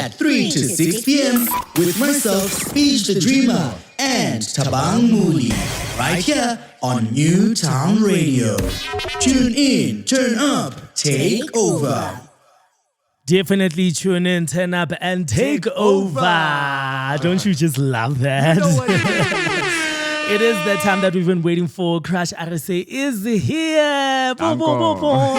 at 3 to 6 p.m. with myself, Speech the Dreamer, and Tabang Muli, right here on New Town Radio. Tune in, turn up, take over. Definitely tune in, turn up, and take over. Don't you just love that? You know what? It is the time that we've been waiting for. Crash RSA is here. Bo, bo, bo, bo.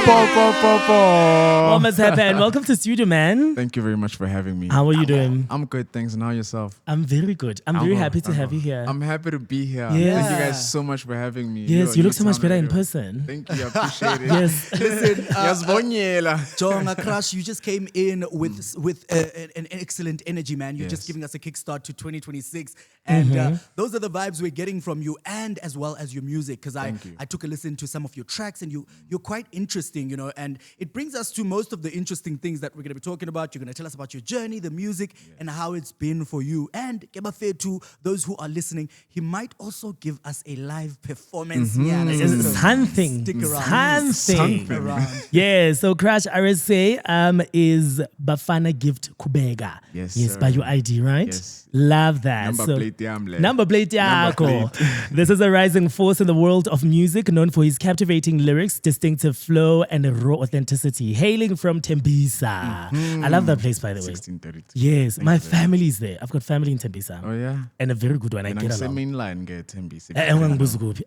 What must happen? Welcome to studio, man. Thank you very much for having me. How are you doing? I'm good, thanks. And how yourself? I'm very good. I'm very happy to have you here. I'm happy to be here. Yes. Thank you guys so much for having me. Yes, you look so much better in person. Thank you, I appreciate it. Yes. Listen, Yazbonyela. Jonga Crush, you just came in with an excellent energy, man. You're just giving us a kickstart to 2026. And those are the vibes we're getting from you, and as well as your music. Because I took a listen to some of your tracks, and you're quite interesting, you know. And it brings us to most of the interesting things that we're going to be talking about. You're going to tell us about your journey, the music, and how it's been for you. And Kebafe, to those who are listening, he might also give us a live performance. Yeah, Something. Stick around. Something. Around. Yeah, so Crash RSA is Bafana Gift Kubega. Yes, Yes, sir. by your ID, right? Yes. Love that. Number plate yamle. Number plate yako. This is a rising force in the world of music, known for his captivating lyrics, distinctive flow, and raw authenticity. Hailing from Tembisa. I love that place, by the way. 1632. Yes, my family's there. I've got family in Tembisa. Oh, yeah? And a very good one. I And get I'm along. main line, get MBC.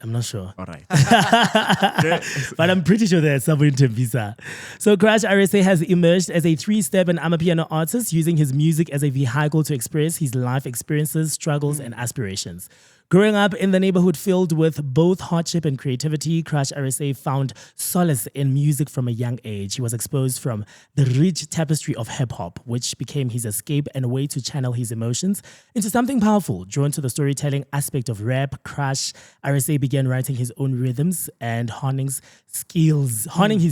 I'm not sure. All right. But I'm pretty sure there's somewhere in Tembisa. So Crash RSA has emerged as a three-step and amapiano artist, using his music as a vehicle to express his life experiences, struggles, and aspirations. Growing up in the neighborhood filled with both hardship and creativity, Crash RSA found solace in music from a young age. He was exposed from the rich tapestry of hip-hop, which became his escape and a way to channel his emotions into something powerful. Drawn to the storytelling aspect of rap, Crash RSA began writing his own rhythms and honing his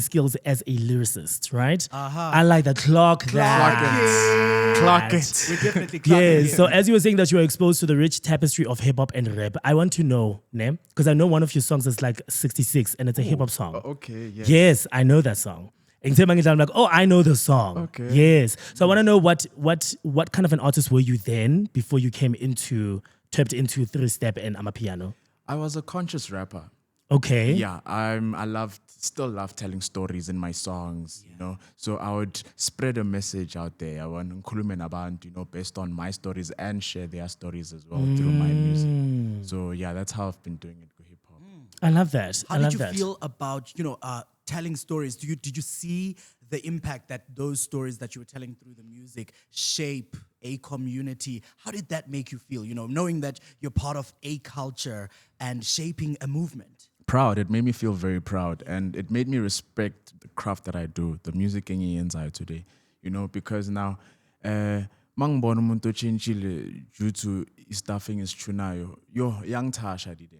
skills as a lyricist, right? I like the clock that. Clock it. We're definitely clocking Yes. it. So as you were saying that you were exposed to the rich tapestry of hip hop and rap, I want to know, ne? Because I know one of your songs is like 66 and it's a hip hop song. Okay, yes. Yes, I know that song. And I'm like, oh, I know the song. Okay. Yes. So I want to know what kind of an artist were you then before you tapped into three-step and amapiano? I was a conscious rapper. Okay. Yeah, still love telling stories in my songs, you know. So I would spread a message out there. I want to include about, you know, based on my stories and share their stories as well through my music. So yeah, that's how I've been doing it with hip hop. I love that. How did you feel about, telling stories? Did you see the impact that those stories that you were telling through the music shape a community? How did that make you feel, knowing that you're part of a culture and shaping a movement? Proud. It made me feel very proud, and it made me respect the craft that I do, the music engineers today, because now mangibona umuntu ochintshile due to stuffing is true now. Yo young Tasha did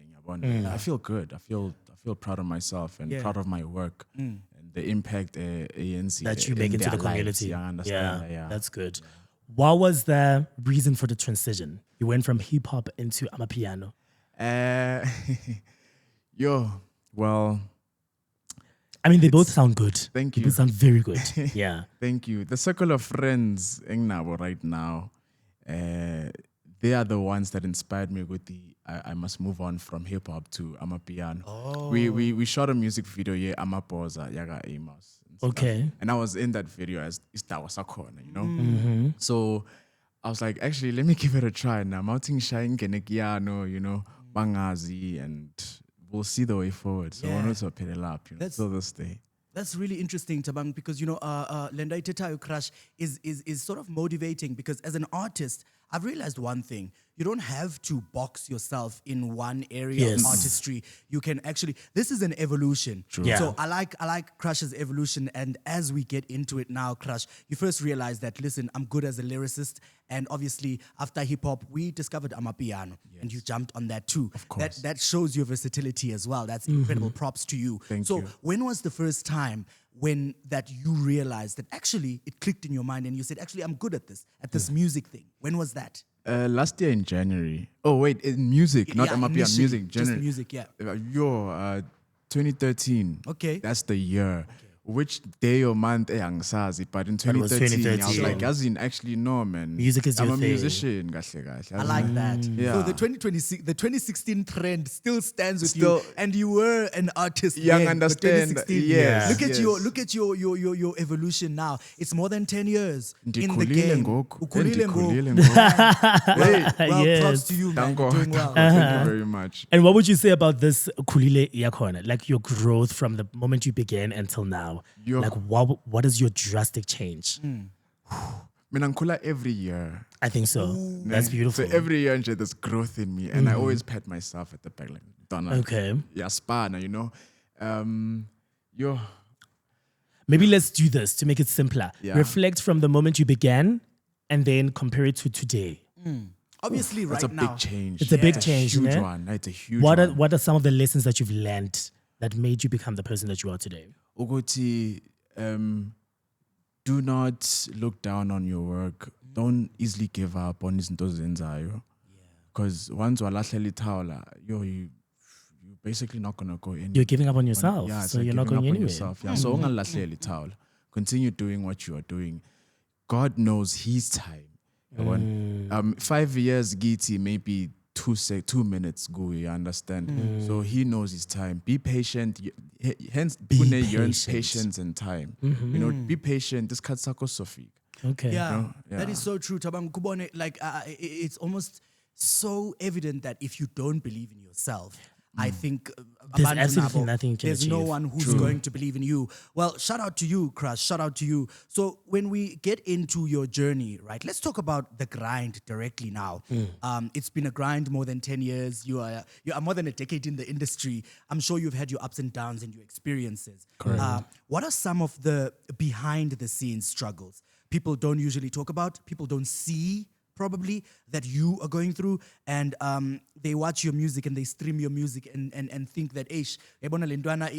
I feel good. I feel proud of myself and proud of my work and the impact ANC That you make into the community. Yeah, I understand. Yeah, That's good. What was the reason for the transition? You went from hip hop into amapiano. Well, I mean, they both sound good. Thank They you. both sound very good. Yeah. Thank you. The circle of friends Engnabo right now, they are the ones that inspired me with I must move on from hip hop to amapiano. Oh. We shot a music video, Amapoza, Yaga Amos. Okay. And I was in that video as Istawa Sakona, So I was like, actually, let me give it a try now. Mounting Shine Genekiano, Bangazi, and we'll see the way forward. So I wanted to put it up, till this day. That's really interesting, Tabang, because Lenda Itetayo Crash is sort of motivating, because as an artist, I've realized one thing. You don't have to box yourself in one area of artistry. You can actually, this is an evolution. True. Yeah. So I like Crush's evolution, and as we get into it now, Crush, you first realize that, listen, I'm good as a lyricist, and obviously after hip hop, we discovered amapiano, and you jumped on that too. Of course. That shows your versatility as well. That's incredible. Props to you. Thank so you. when was the first time when that you realized that actually it clicked in your mind and you said, actually, I'm good at this music thing? When was that? Last year in January. Oh wait, in music, not amapiano, initially, music. just January. music, yeah. 2013. Okay. That's the year which day or month angisazi, but in But it was 2013 I was 2013. like, as in actually no man. Music is I'm your a thing. musician, kahle kahle. I like that. Yeah. So the 2016 trend still stands with Still- you, and you were an artist. Young then, but understand, 2016, yes, Look at yes. look at your evolution now. It's more than 10 years in the Ndikhulile game. ngoku. Ukhulile Ndikhulile ngoku. ngoku. Hey, Well, Yes. props to you, man. thank You're God. doing well. Thank you very much. And what would you say about this Khulile Yakhona? Like your growth from the moment you began until now. Yo. Like what is your drastic change? Mina ngikhula every year. I think so. That's beautiful. So every year nje, there's growth in me, and I always pat myself at the back like, Donna. Okay. Yeah, spana, you know. Yo, Maybe let's do this to make it simpler. Yeah. Reflect from the moment you began and then compare it to today. Obviously, that's right a now. big change. It's a big It's change, huge ne? one. It's a huge What one. are some of the lessons that you've learned that made you become the person that you are today? Ukuthi, do not look down on your work. Don't easily give up on izinto ozenzayo. Because once walahlela ithawula, you're basically not gonna go anywhere. You're giving up on yourself, Yeah, it's so like you're not giving going up on anywhere. yourself. Yeah, so ungalahleli ithawula. Continue doing what you are doing. God knows His time. Yabona? 5 years giti maybe 2 minutes go, you understand? So He knows His time. Be patient. Hence, Pune yearns patient. patience and time. You know, be patient. This sakho sofika. Okay. Yeah, know? that Yeah. is so true. Tabang Kubone, like it's almost so evident that if you don't believe in yourself, I think There's abantu absolutely nabo, nothing you can there's no achieve. one who's going to believe in you. Well, shout out to you, Crush. Shout out to you. So when we get into your journey, right? Let's talk about the grind directly now. It's been a grind more than 10 years. You are more than a decade in the industry. I'm sure you've had your ups and downs and your experiences. What are some of the behind the scenes struggles people don't usually talk about, people don't see probably that you are going through, and they watch your music and they stream your music and think that yabona le ntwana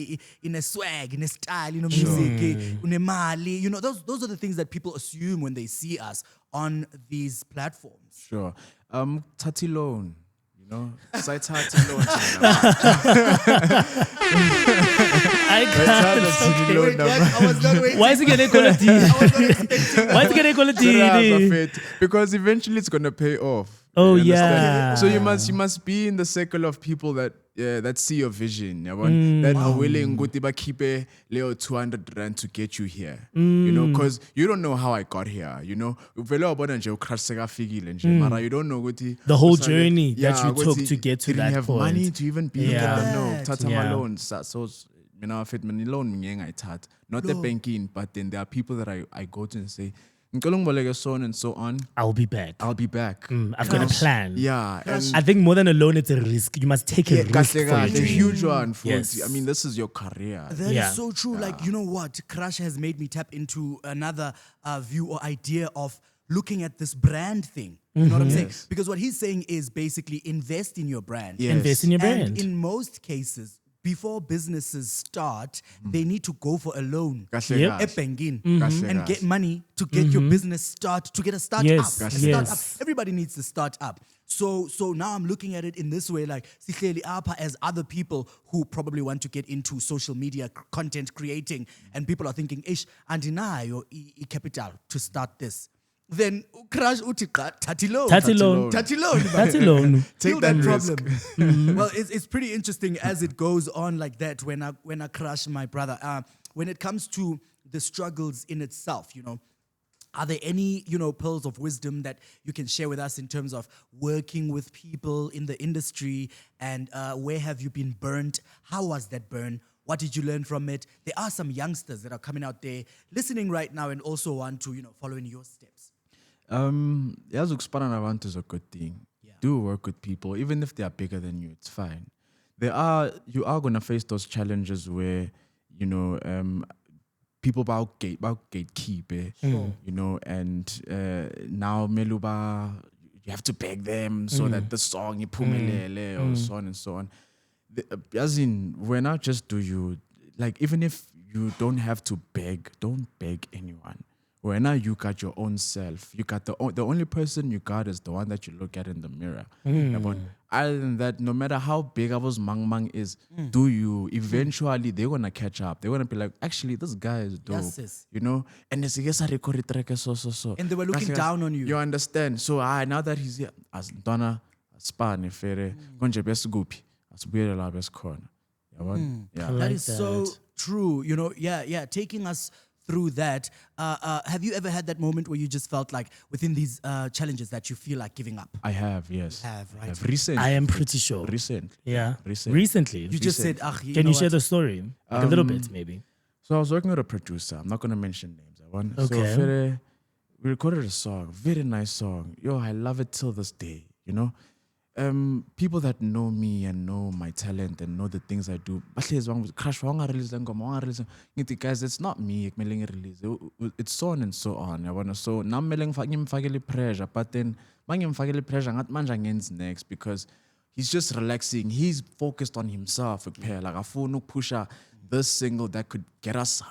in a swag, in a style, you know, music, unemali, you know, those are the things that people assume when they see us on these platforms. Sure. Tati loan. You know, sayithatha loan. I can't. Wait, what? I was not waiting. Why is it getting quality? I was not expecting. Why is it getting quality? Because eventually it's gonna pay off. Oh, You understand? yeah. So you must be in the circle of people that that see your vision, yabona? That are willing to keep a little 200 rand to get you here. You know, because you don't know how I got here. You know, Uvele wabona nje ucrash sekafikile nje, mara you don't know ukuthi The whole usale- journey that Yeah, you took ukuthi to get to didn't that have point. money to even be Yeah. here. No, That. tata Yeah. loans. So mina afet mani loan mingenge ngayithatha. Not the banking, but then there are people that I go to and say, ngicela ungiboleke so on and so on. I'll be back. I'll be back. I've got a plan. Yeah, and I think more than a loan, it's a risk. You must take a risk kahle for your kahle, a dream. huge one. For Yes. I mean, this is your career. That is Yeah. so true. Like, you know what? Crash has made me tap into another view or idea of looking at this brand thing. You know what I'm saying? Because what he's saying is basically invest in your brand. Yes. Invest in your And brand. in most cases, before businesses start, they need to go for a loan. Kahle Yep. kahle. Ebengin, Kahle and kahle. get money to get your business to get a start Yes, up. A yes. start up. Everybody needs to start up. So now I'm looking at it in this way, like sihleli apha as other people who probably want to get into social media content creating, and people are thinking, ish, andinayo capital to start this. Then Crash uthi thathi loan. Thathi loan. Thathi loan. That's a loan. Kill that that risk. problem. Well, it's pretty interesting as it goes on like that. When I crash my brother, when it comes to the struggles in itself, you know, are there any, you know, pearls of wisdom that you can share with us in terms of working with people in the industry, and where have you been burnt? How was that burn? What did you learn from it? There are some youngsters that are coming out there listening right now and also want to, you know, follow in your steps. Yazi ukuspana nabantu is a good thing. Do work with people, even if they are bigger than you. It's fine. You are gonna face those challenges where, you know, people about gatekeep, you know, and now meluba, you have to beg them so that the song iphumelele or so on and so on. As in, when I just do you, like, even if you don't have to beg, don't beg anyone. Where now you got your own self. You got the only person you got is the one that you look at in the mirror. But other than that, no matter how big Avo's mang is, do you eventually they're gonna catch up. They're gonna be like, actually, this guy is dope. Yes, yes. You know? And it's yes, I record track so. And they were looking down on you. You understand? So now that he's here, as Donna, Span, Fere, Konje best goopy, as Buyela best corner. Yeah. I That like is so that. true. You know, yeah. Taking us through that. Have you ever had that moment where you just felt like within these challenges that you feel like giving up? I have, yes. Right. Recently. I am pretty sure. Recently. Yeah. Recently. Recently. You just said, Can you share the story? Like a little bit, maybe. So I was working with a producer. I'm not going to mention names. Okay. So Fere, we recorded a song, very nice song. Yo, I love it till this day, you know? People that know me and know my talent and know the things I do, crash guys, it's not me release. It's so on and so on. So now I'm pressure, but then pressure ngat next because he's just relaxing. He's focused on himself. Like I feel push this single that could get us,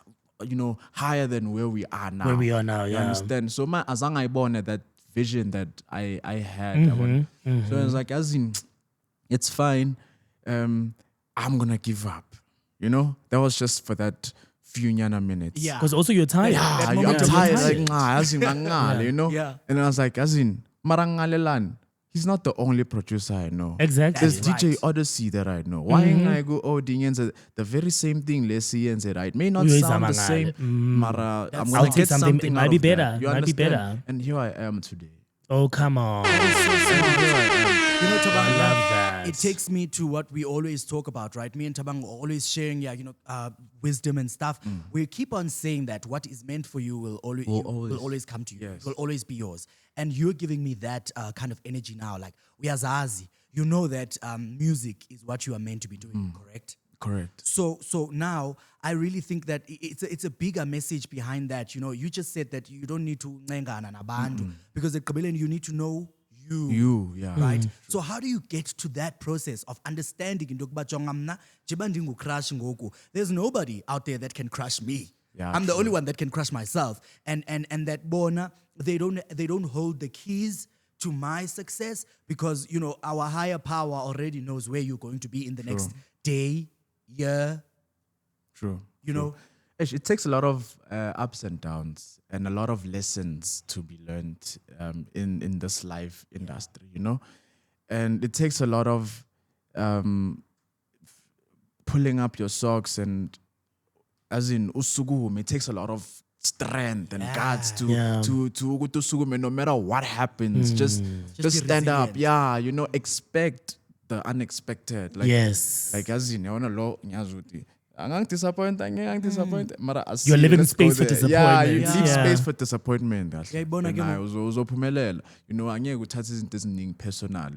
you know, higher than where we are now. Where we are now, You yeah. understand? So my azang I born at that vision that I had. So I was like, as in, it's fine. I'm gonna give up. You know, that was just for that few minutes. Yeah. Because also you're tired. Yeah, moment I'm you're tired. tired. Like, as in, you know. Yeah. And I was like, as in, marangalelan. He's not the only producer I know. Exactly. There's Right. DJ Odyssey that I know. Why I go the very same thing let's see and say it may not Uyo sound the izamangale. same, mara I'm I'll gonna take get something, something it out might be of that. better, You might be understand? better. And here I am today. Oh, come on. You know, Tabang, I love that. It takes me to what we always talk about, right? Me and Tabang are always sharing, wisdom and stuff. We keep on saying that what is meant for you will always come to you. Yes. It will always be yours. And you're giving me that kind of energy now. Like, we are Zazi. You know that music is what you are meant to be doing, correct? Correct. So now I really think that it's a bigger message behind that. You know, you just said that you don't need to ngengana nabantu because at Kabelen you need to know you. Yeah. Right. So how do you get to that process of understanding into ukuba jonga mna njengoba ndingucrush ngoku, there's nobody out there that can crush me. Yeah, I'm the true. only one that can crush myself. And that bona they don't hold the keys to my success because you know our higher power already knows where you're going to be in the next day, year. True. You know? It takes a lot of ups and downs and a lot of lessons to be learned in this life industry, you know? And it takes a lot of pulling up your socks and as in usugum, it takes a lot of strength and guts to usugum, and no matter what happens, just be stand up. resilient. Yeah, you know, expect the unexpected. Like, Yes. like as in, I want to lo nyazuti. Angang disappoint. Mara as You're living let's space go for there. Yeah, you disappointment. leave Yeah. space for disappointment. Uyayibona ke And mo- uzophumelela. You know, angeke uthathe izinto eziningi personal.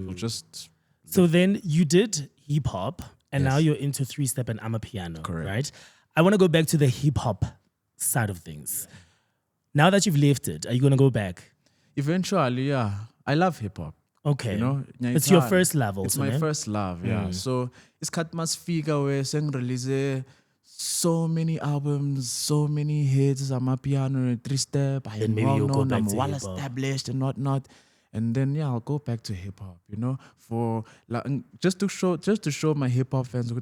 So just So then you did hip hop, and now you're into 3-step and Amapiano, Correct. right? I want to go back to the hip hop side of things. Now that you've left it, are you going to go back? eventually, yeah. I love hip hop. Okay. You know, It's your first love It's also, my ne? first love, yeah. So it's cut must figure where sing release so many albums, so many hits. I'm a piano, 3-step. I Then am maybe well you'll go known. back I'm to well hip-hop. established and whatnot. And then yeah, I'll go back to hip hop. You know, for like just to show my hip hop fans. I'm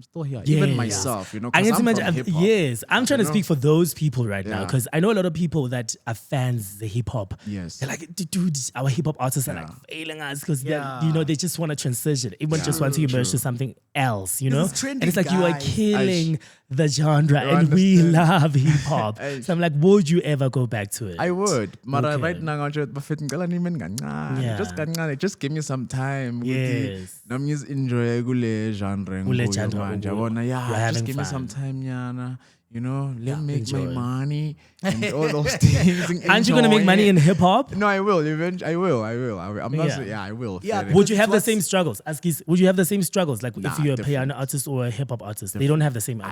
still here. Even Yes. myself, you know. I 'cause can I'm imagine. from hip-hop. Yes, I'm trying to know? speak for those people right now Yeah. because I know a lot of people that are fans of the hip hop. Yes. They're like, dude, our hip hop artists are like failing us because Yeah. you know they just want to transition. Everyone just wants to emerge to something else, you know. This is trendy, And it's like you are guys. killing the genre, and we understand? love hip hop. Aish. So I'm like, would you ever go back to it? I would, but Okay. right now I'm just just kancane. Just give me some time. Yes. Let me just enjoy kule genre. Kule nguyo genre manje. ukuyo. Yabona, You're yeah, having just give me fun. some time, yana. You know, let me make enjoy. my money and all those things. and Aren't you gonna make enjoy money it. in hip hop? No, I will. Eventually, I will. I'm not. Yeah. Yeah, I will. Yeah, Fair Would you Because have the what's- same struggles? Would you have the same struggles? Like if Nah, you're a different. piano artist or a hip hop artist, they don't have the same.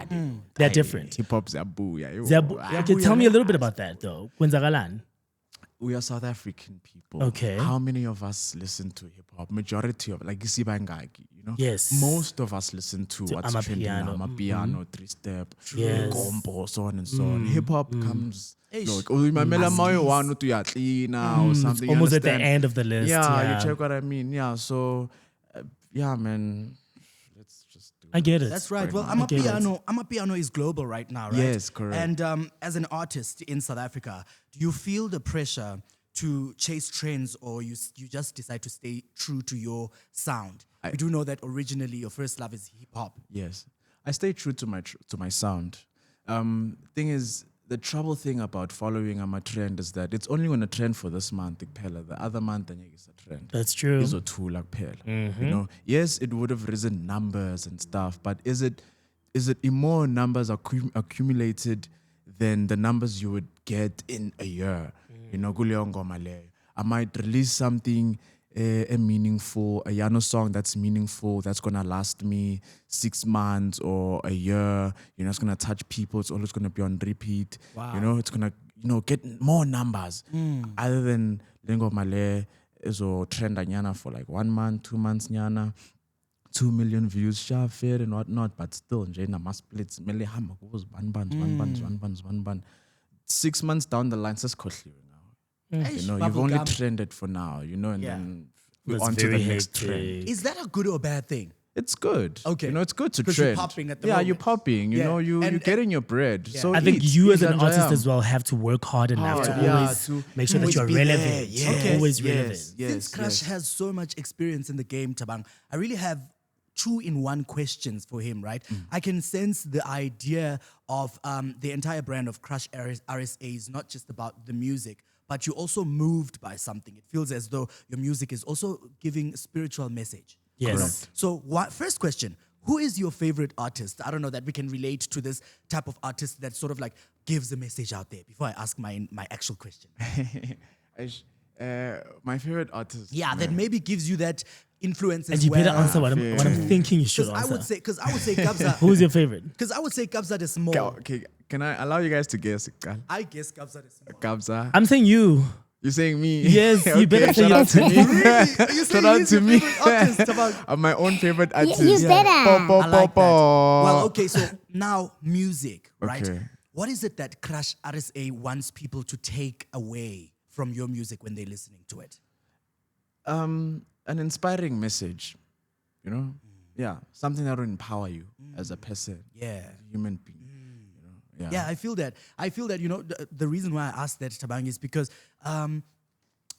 They're different. Hip hop's a boo. Yeah. Okay, tell me a little bit about that though. Kwenzakalani? we are South African people. Okay. How many of us listen to hip hop? Majority of like Isibangaki, you know. Yes. Most of us listen to what's trending now, Amapiano. Amapiano, three step, Yes. combo, so on and so on. Hip hop comes. Eish. Look, umamela moyo wanu tuyatlina or something. you Almost at the understand? end of the list. Yeah, you check what I mean. Yeah, so yeah, man. Let's just do I get it. That's right. Well, get it. Amapiano is global right now, right? Yes, correct. And as an artist in South Africa, do you feel the pressure to chase trends, or you just decide to stay true to your sound? We do know that originally your first love is hip hop. Yes, I stay true to my sound. Thing is, the trouble thing about following a trend is that it's only going to trend for this month, the other month, then it's a trend. That's true. Is two like you know, yes, it would have risen numbers and stuff, but is it more numbers accumulated than the numbers you would get in a year? You know, I might release something a meaningful, a Yano song that's meaningful, that's gonna last me 6 months or a year. You know, it's gonna touch people. It's always gonna be on repeat. Wow. You know, it's gonna get more numbers. Other than Lengo Male is a trend nyana for like 1 month, 2 months nyana, 2 million views, sure, fair and whatnot, but still, Jana must splits. Mele hama goes one band. 6 months down the line, it's just costly. You know, you've only trended for now, you know, and then we're That's on to the very next hectic. trend. Is that a good or bad thing? It's good. Okay. You know, it's good to 'Cause trend. you're popping at the you're moment. popping. You Yeah. know, you're And- getting your bread. So I think eat, you as eat an and artist jam. as well have to work hard enough to Hard, yeah, always to make sure that always you're be there, relevant. yes, You're always yes, relevant. yes, Since Crush yes. has so much experience in the game, Tabang, I really have 2-in-1 questions for him, right? I can sense the idea of the entire brand of Crush RSA is not just about the music, but you're also moved by something. It feels as though your music is also giving a spiritual message. Yes. You know? So first question, who is your favorite artist? I don't know that we can relate to this type of artist that sort of like gives a message out there before I ask my actual question. My favorite artist. Yeah, that maybe gives you that influence And as you well. better answer what I'm thinking you should Because answer. I would say Kabza. Who's your favorite? Because I would say Kabza the Small. Okay, can I allow you guys to guess? I guess Kabza the Small. Kabza. I'm saying you. You're saying me? Yes, you better say shout out to your- me. Are you Shout saying out he's to your me. favorite artist, Tabang? I'm my own favorite artist. You better. I like that. Well, okay, so now music, right? Okay. What is it that Crush RSA wants people to take away from your music when they're listening to it? An inspiring message, you know? Yeah, something that will empower you as a person, Yeah. human being. You know? Yeah, I feel that. You know, the reason why I asked that, Tabang, is because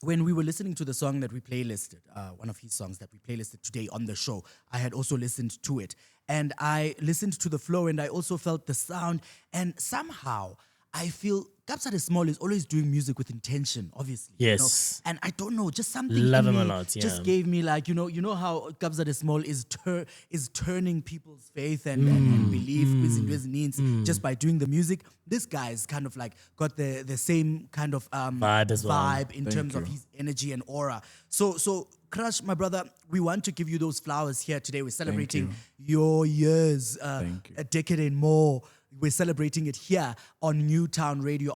when we were listening to the song that we playlisted, one of his songs that we playlisted today on the show, I had also listened to it. And I listened to the flow and I also felt the sound. And somehow I feel Kabza the Small is always doing music with intention, obviously. you know? Yes. And I don't know, just something Love in him a me lot, just yeah. gave me like, you know how Kabza the Small is turning people's faith and belief just by doing the music. This guy is kind of like got the same kind of Vibe as well. vibe in terms of his energy and aura. So Crush, my brother, we want to give you those flowers here today. We're celebrating your years, Thank you. a decade and more. We're celebrating it here on Newtown Radio